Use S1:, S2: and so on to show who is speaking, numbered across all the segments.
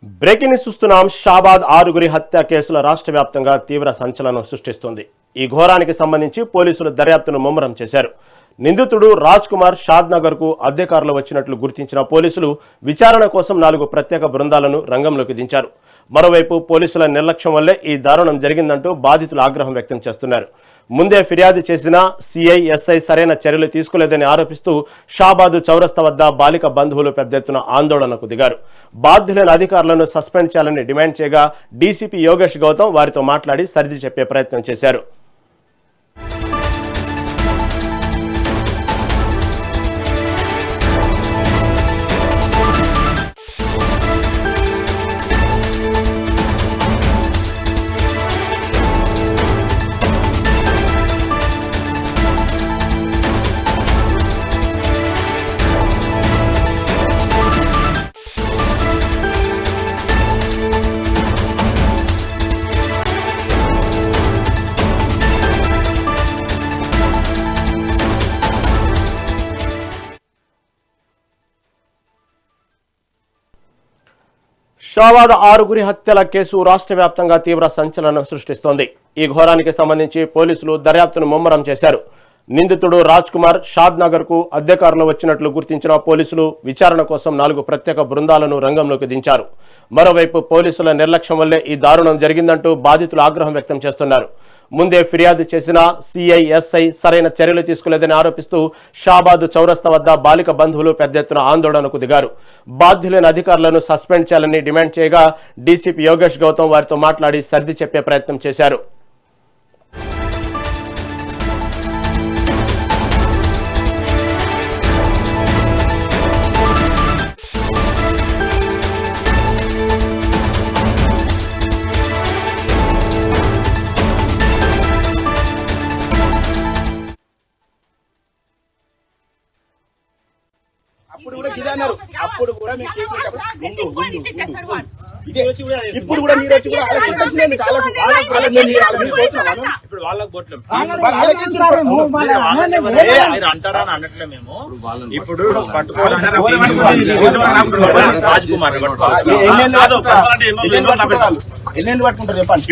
S1: Breaking news చూస్తున్నాం. షాబాద్ ఆరుగురి హత్య కేసుల రాష్ట్ర వ్యాప్తంగా తీవ్ర సంచలనం సృష్టిస్తోంది. ఈ ఘోరానికి సంబంధించి పోలీసులు దర్యాప్తును ముమ్మరం చేశారు. నిందితుడు రాజ్ కుమార్ షాద్ నగర్ కు అద్దెకారులో వచ్చినట్లు గుర్తించిన పోలీసులు విచారణ కోసం 4 ప్రత్యేక బృందాలను రంగంలోకి దించారు. మరోవైపు పోలీసుల నిర్లక్ష్యం వల్లే ఈ దారుణం జరిగిందంటూ బాధితులు ఆగ్రహం వ్యక్తం చేస్తున్నారు. ముందే ఫిర్యాదు చేసిన సిఐ ఎస్ఐ సరైన చర్యలు తీసుకోలేదని ఆరోపిస్తూ షాబాదు చౌరస్తా వద్ద బాలిక బంధువులు పెద్ద ఎత్తున ఆందోళనకు దిగారు. బాధ్యులైన అధికారులను సస్పెండ్ చేయాలని డిమాండ్ చేయగా డీసీపీ యోగేష్ గౌతమ్ వారితో మాట్లాడి సర్ది చెప్పే ప్రయత్నం చేశారు. షాబాద్ ఆరుగురి హత్యల కేసు రాష్ట్ర వ్యాప్తంగా తీవ్ర సంచలనం సృష్టిస్తోంది. ఈ ఘోరానికి సంబంధించి పోలీసులు దర్యాప్తును ముమ్మరం చేశారు. నిందితుడు రాజ్ కుమార్ షాద్ నగర్ కు అద్దెకారులో వచ్చినట్లు గుర్తించిన పోలీసులు విచారణ కోసం 4 ప్రత్యేక బృందాలను రంగంలోకి దించారు. మరోవైపు పోలీసుల నిర్లక్ష్యం వల్లే ఈ దారుణం జరిగిందంటూ బాధితులు ఆగ్రహం వ్యక్తం చేస్తున్నారు. ముందే ఫిర్యాదు చేసిన సిఐ ఎస్ఐ సరైన చర్యలు తీసుకోలేదని ఆరోపిస్తూ షాబాదు చౌరస్తా వద్ద బాలిక బంధువులు పెద్ద ఎత్తున ఆందోళనకు దిగారు. బాధ్యులైన అధికారులను సస్పెండ్ చేయాలని డిమాండ్ చేయగా డీసీపీ యోగేష్ గౌతమ్ వారితో మాట్లాడి సర్ది చెప్పే ప్రయత్నం చేశారు.
S2: అప్పుడు కూడా మేము కేసు ఇప్పుడు కూడా మీరు వచ్చి
S3: అంటారా అని అనట్లే. మేము ఇప్పుడు పట్టుకోవాలంటే రాజ్ కుమార్
S2: ఎన్నెళ్ళు పట్టుకుంటారు చెప్పండి.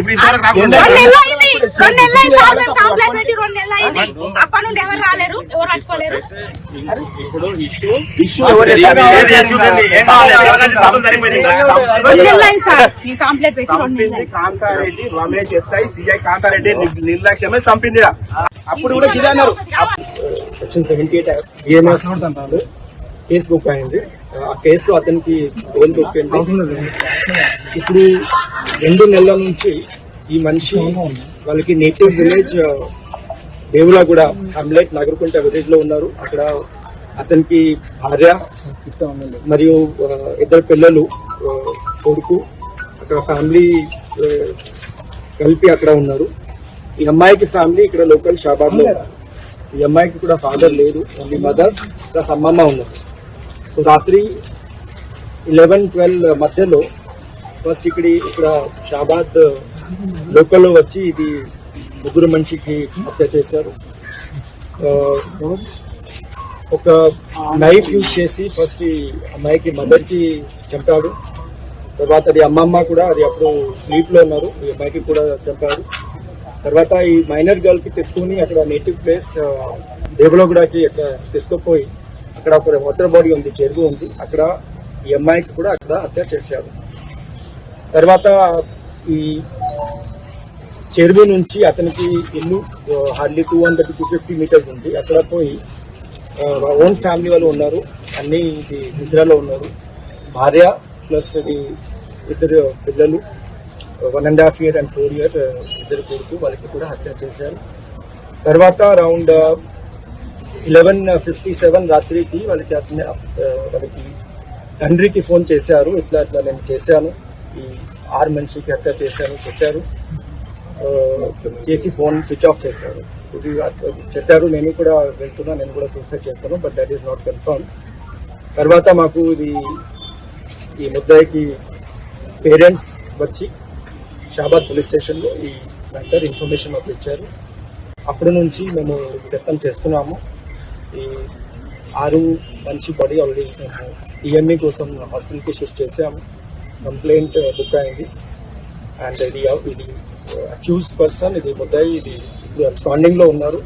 S3: ఇప్పుడు issue
S2: Kantareddy Ramesh SI CI Kantareddy నిర్లక్ష్యమే చంపింది. అప్పుడు కూడా ఇది అన్నారు.
S4: సెక్షన్ 78 బిఎన్ఎస్ కేసు బుక్ అయింది. ఆ కేసులో అతనికి బెయిల్ దొరికింది. ఇప్పుడు 2 నెలల నుంచి ఈ మనిషి వాళ్ళకి నేటివ్ విలేజ్ దేవులగూడ హమ్లెట్ నగరకుంట విలేజ్ లో ఉన్నారు. అక్కడ అతనికి భార్య మరియు 2 పిల్లలు, కొడుకు, అక్కడ ఫ్యామిలీ కలిపి అక్కడ ఉన్నారు. ఈ అమ్మాయికి ఫ్యామిలీ ఇక్కడ లోకల్ షాబాద్ లో ఉన్నారు. ఈ అమ్మాయికి కూడా ఫాదర్ లేదు, ఓన్లీ మదర్ ప్లస్ అమ్మమ్మ ఉన్నారు. సో రాత్రి 11-12 మధ్యలో ఫస్ట్ ఇక్కడ షాబాద్ లోకల్లో వచ్చి ఇది 3 మనిషికి హత్య చేశారు. ఒక నైఫ్ యూజ్ చేసి ఫస్ట్ ఈ అమ్మాయికి మదర్ కి చంపాడు. తర్వాత అది అమ్మమ్మ కూడా అది అప్పుడు స్లీప్ లో ఉన్నారు, ఈ అమ్మాయికి కూడా చంపాడు. తర్వాత ఈ మైనర్ గర్ల్ కి తీసుకుని అక్కడ నేటివ్ ప్లేస్ దేవులగూడకి అక్కడ తీసుకుపోయి అక్కడ ఒక వాటర్ బాడీ ఉంది, చెరువు ఉంది, అక్కడ ఈ అమ్మాయికి కూడా అక్కడ హత్య చేశారు. తర్వాత ఈ చెరువు నుంచి అతనికి ఇల్లు హార్డ్లీ 200-250 మీటర్స్ ఉంది. అక్కడ పోయి ఓన్ ఫ్యామిలీ వాళ్ళు ఉన్నారు, అన్ని ఇది నిద్రలో ఉన్నారు. భార్య ప్లస్ ఇది 2 పిల్లలు, 1.5 year and 4 year 2 కొడుకు, వాళ్ళకి కూడా హత్య చేశారు. తర్వాత అరౌండ్ 11:57 రాత్రికి వాళ్ళకి తండ్రికి ఫోన్ చేశారు, ఇట్లా నేను చేశాను, ఈ 6 మనిషికి హత్య చేశాను చెప్పారు. చేసి ఫోన్ స్విచ్ ఆఫ్ చేశారు. ఇది చెప్పారు, నేను కూడా వెళ్తున్నా, నేను కూడా సూసైడ్ చేస్తాను, but that is not confirm. తర్వాత మాకు ఇది ఈ ముద్దాయికి పేరెంట్స్ వచ్చి షాబాద్ పోలీస్ స్టేషన్లో ఈ మ్యాటర్ ఇన్ఫర్మేషన్ మాకు ఇచ్చారు. అప్పటి నుంచి మేము ప్రయత్నం చేస్తున్నాము. ఈ 6 మనిషి బాడీ ఆల్రెడీ ఈఎంఈ కోసం హాస్పిటల్కి షిఫ్ట్ చేసాము. కంప్లైంట్ బుక్ అయింది. అండ్ ఇది అక్యూజ్డ్ పర్సన్, ఇది ముద్దాయి, ఇది ఇప్పుడు అబ్స్కాండింగ్ లో ఉన్నారు.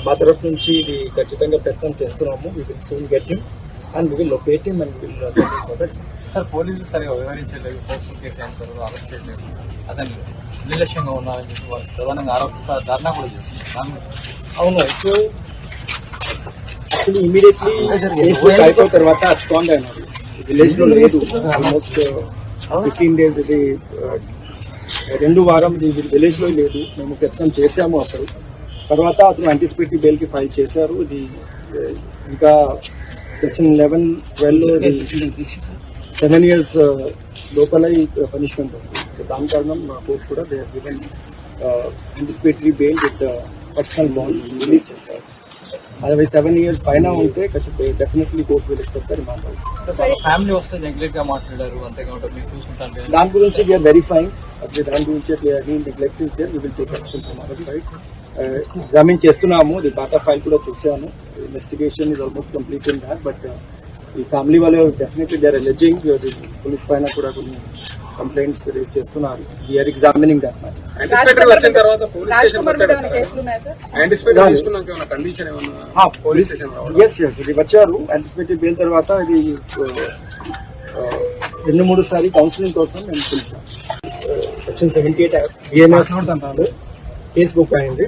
S4: మా తరఫు నుంచి ఇది ఖచ్చితంగా ప్రయత్నం చేస్తున్నాము. We will soon get him and we will locate him and we will send him for that.
S5: Sir పోలీసులు సరిగా వివరించలేదు, పోస్టల్ కేసు వేస్తారు, అరెస్ట్ చేయలేదు, అతను నిర్లక్ష్యంగా ఉన్నారని చెప్పి వాళ్ళు ప్రధానంగా ఆరోపిస్తారు. ధర్నా కూడా చేస్తారు.
S4: అవును. సో యాక్చువల్లీ ఇమీడియట్లీ కేసు అయిపోయిన తర్వాత అబ్స్కాండ్ అయినారు. విలేజ్ లో లేదు, ఆల్మోస్ట్ 15 days. ఇది 2 వారం విలేజ్ లో లేదు. మేము ప్రయత్నం చేశాము అప్పుడు. తర్వాత అతను యాంటిసిపేటరీ బెయిల్ కి ఫైల్ చేశారు. ఇది ఇంకా సెక్షన్ 11-12 7 years లోపల ఈ పనిష్మెంట్ ఉంది. సో దాని కారణం కోర్టు కూడా they have given anticipatory bail with personal bond release చేశారు. అదే 7 years పైన ఉంటే definitely court will except the remand.
S5: Family వస్తే నెగ్లెక్ట్ గా మాట్లాడారు, అంతేకాకుండా మీరు చూసుకుంటాను.
S4: దాని గురించి వీఆర్ వెరిఫైయింగ్. దాని గురించి neglect is there, we will take action from our side. Examine చేస్తున్నాము. ది డాటా ఫైల్ కూడా చూసాము. Investigation is almost complete in that. But ఈ ఫ్యామిలీ వాళ్ళు definitely they are alleging. Police పైన కూడా కొన్ని కంప్లైంట్స్ రేజ్ చేస్తున్నారు. We are examining that matter. ఇది వచ్చారు యాంటిసిపేటరీ బెయిల్ తర్వాత. ఇది 2-3 సారి కౌన్సిలింగ్ కోసం మేము పిలిచాం. సెక్షన్ 78 బిఎన్ఎస్ కేసు బుక్ అయింది.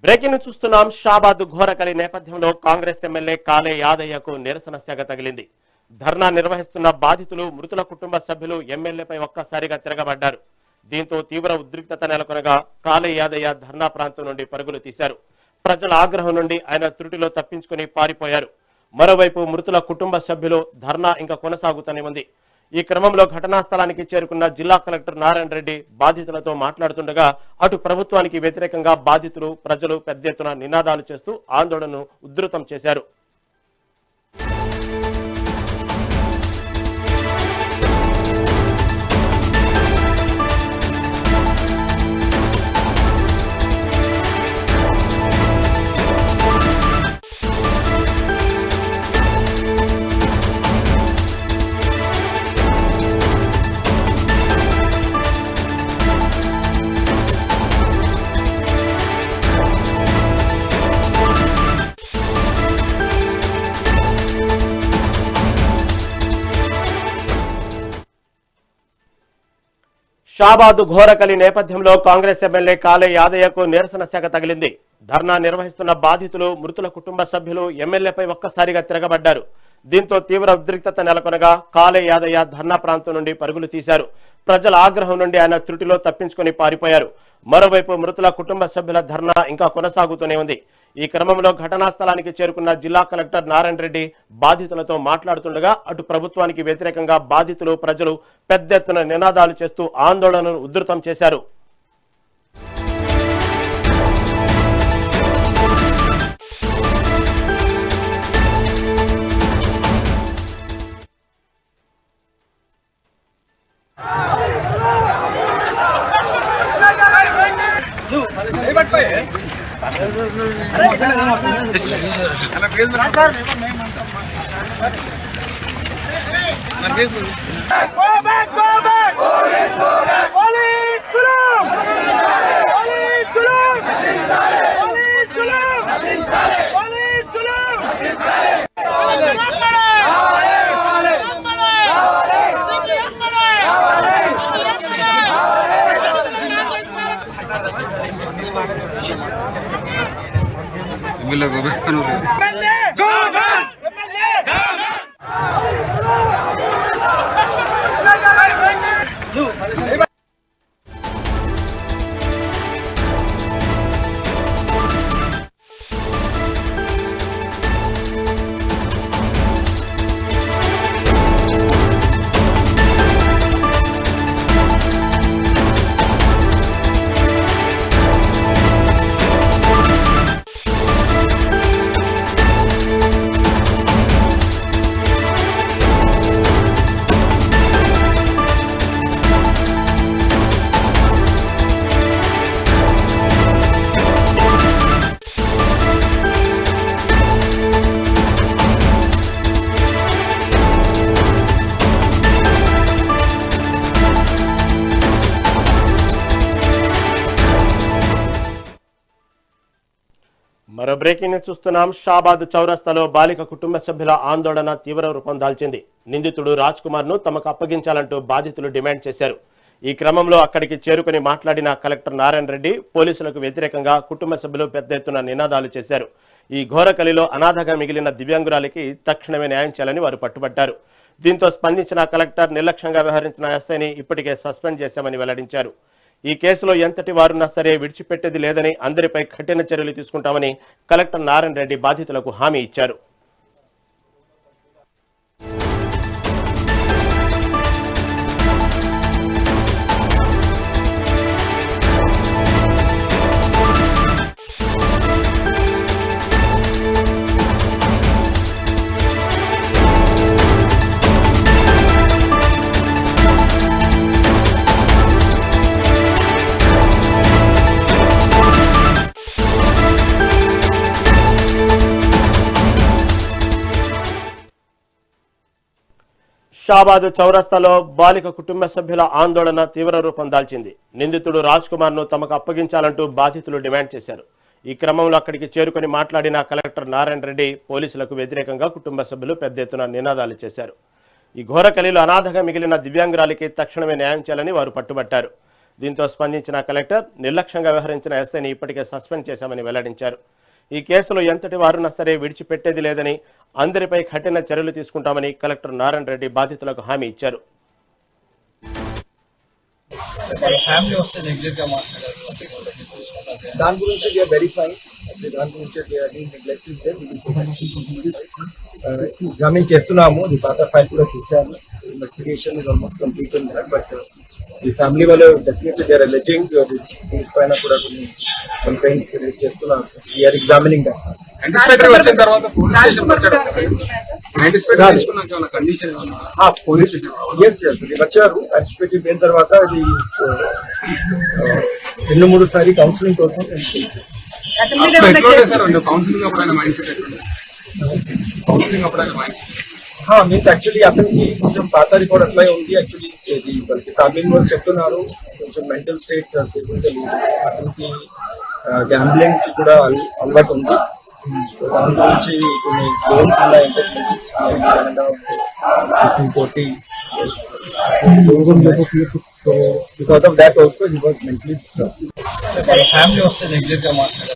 S1: బ్రేకింగ్ చూస్తున్నాం. షాబాద్ ఘోరకలి నేపథ్యంలో కాంగ్రెస్ ఎమ్మెల్యే కాలే యాదయ్యకు నిరసన సెగ తగిలింది. ధర్నా నిర్వహిస్తున్న బాధితులు, మృతుల కుటుంబ సభ్యులు ఎమ్మెల్యేపై ఒక్కసారిగా తిరగబడ్డారు. దీంతో తీవ్ర ఉద్రిక్తత నెలకొనగా కాలే యాదయ్య ధర్నా ప్రాంతం నుండి పరుగులు తీశారు. ప్రజల ఆగ్రహం నుండి ఆయన త్రుటిలో తప్పించుకుని పారిపోయారు. మరోవైపు మృతుల కుటుంబ సభ్యులు ధర్నా ఇంకా కొనసాగుతూనే ఉంది. ఈ క్రమంలో ఘటనా స్థలానికి చేరుకున్న జిల్లా కలెక్టర్ నారాయణ రెడ్డి బాధితులతో మాట్లాడుతుండగా అటు ప్రభుత్వానికి వ్యతిరేకంగా బాధితులు, ప్రజలు పెద్ద ఎత్తున నినాదాలు చేస్తూ ఆందోళనను ఉధృతం చేశారు. షాబాద్ ఘోరకలి నేపథ్యంలో కాంగ్రెస్ ఎమ్మెల్యే కాలే యాదయ్యకు నిరసన సెగ తగిలింది. ధర్నా నిర్వహిస్తున్న బాధితులు, మృతుల కుటుంబ సభ్యులు ఎమ్మెల్యేపై ఒక్కసారిగా తిరగబడ్డారు. దీంతో తీవ్ర ఉద్రిక్తత నెలకొనగా కాలే యాదయ్య ధర్నా ప్రాంతం నుండి పరుగులు తీశారు. ప్రజల ఆగ్రహం నుండి ఆయన త్రుటిలో తప్పించుకుని పారిపోయారు. మరోవైపు మృతుల కుటుంబ సభ్యుల ధర్నా ఇంకా కొనసాగుతూనే ఉంది. ఈ క్రమంలో ఘటనా స్థలానికి చేరుకున్న జిల్లా కలెక్టర్ నారాయణ రెడ్డి బాధితులతో మాట్లాడుతుండగా అటు ప్రభుత్వానికి వ్యతిరేకంగా బాధితులు, ప్రజలు పెద్ద ఎత్తున నినాదాలు చేస్తూ ఆందోళనను ఉధృతం చేశారు. మరో బ్రేకింగ్ న్యూస్ చూస్తున్నాం. షాబాద్ చౌరస్తాలో బాలిక కుటుంబ సభ్యుల ఆందోళన తీవ్ర రూపం దాల్చింది. నిందితుడు రాజ్ కుమార్ ను తమకు అప్పగించాలంటూ బాధితులు డిమాండ్ చేశారు. ఈ క్రమంలో అక్కడికి చేరుకుని మాట్లాడిన కలెక్టర్ నారాయణ రెడ్డి పోలీసులకు వ్యతిరేకంగా కుటుంబ సభ్యులు పెద్ద ఎత్తున నినాదాలు చేశారు. ఈ ఘోరకలిలో అనాథగా మిగిలిన దివ్యాంగురాలికి తక్షణమే న్యాయం చేయాలని వారు పట్టుబట్టారు. దీంతో స్పందించిన కలెక్టర్ నిర్లక్ష్యంగా వ్యవహరించిన ఎస్ఐని ఇప్పటికే సస్పెండ్ చేశామని వెల్లడించారు. ఈ కేసులో ఎంతటి వారున్నా సరే విడిచిపెట్టేది లేదని, అందరిపై కఠిన చర్యలు తీసుకుంటామని కలెక్టర్ నారాయణ రెడ్డి బాధితులకు హామీ ఇచ్చారు. షాబాద్ చౌరస్తాలో బాలిక కుటుంబ సభ్యుల ఆందోళన తీవ్ర రూపం దాల్చింది. నిందితుడు రాజ్ కుమార్ ను తమకు అప్పగించాలంటూ బాధితులు డిమాండ్ చేశారు. ఈ క్రమంలో అక్కడికి చేరుకుని మాట్లాడిన కలెక్టర్ నారాయణ రెడ్డి పోలీసులకు వ్యతిరేకంగా కుటుంబ సభ్యులు పెద్ద ఎత్తున నినాదాలు చేశారు. ఈ ఘోరకలిలో అనాథగా మిగిలిన దివ్యాంగురాలికి తక్షణమే న్యాయం చేయాలని వారు పట్టుబట్టారు. దీంతో స్పందించిన కలెక్టర్ నిర్లక్ష్యంగా వ్యవహరించిన ఎస్ఐని ఇప్పటికే సస్పెండ్ చేశామని వెల్లడించారు. ఈ కేసులో ఎంతటి వారున్నా సరే విడిచిపెట్టేది లేదని, అందరిపై కఠిన చర్యలు తీసుకుంటామని కలెక్టర్ నారాయణ రెడ్డి బాధితులకు హామీ ఇచ్చారు.
S4: దాని గురించి వెరిఫై దాని గురించి ఎగ్జామిన్ చేస్తున్నాము. ఈ పాత ఫైల్ కూడా చూసాము. ఇన్వెస్టిగేషన్ ఇస్ ఆల్మోస్ట్ కంప్లీట్ ఉంది. బట్ ఈ ఫ్యామిలీ వాళ్ళు definitely they are alleging police పైన కూడా కొన్ని కంప్లైంట్స్ రేజ్ చేస్తున్నారు. We are examining that.
S5: వచ్చిన తర్వాత పోలీస్ స్టేషన్
S4: వచ్చారు. యాంటిసిపేటివ్ అయిన తర్వాత అది 2-3 సారి కౌన్సిలింగ్ కోసం
S5: కౌన్సిలింగ్ అప్పుడు మైండ్ సెట్ కౌన్సిలింగ్ అప్పుడు మైండ్ సెట్
S4: మీన్స్ యాక్చువల్లీ అతనికి కొంచెం పాత రికార్డ్ అట్లా ఉంది. యాక్చువల్లీ ఇది వాళ్ళకి ఫ్యామిలీ మెంబర్స్ చెప్తున్నారు కొంచెం మెంటల్ స్టేట్ అతనికి గ్యాంబ్లింగ్ కూడా అలవాటు ఉంది. సో దాని గురించి కొన్ని లోన్స్ ఉన్నాయంటే so because of that also he was mentally disturbed.
S5: Family వస్తే నెగ్లెక్ట్ గా మాట్లాడారు.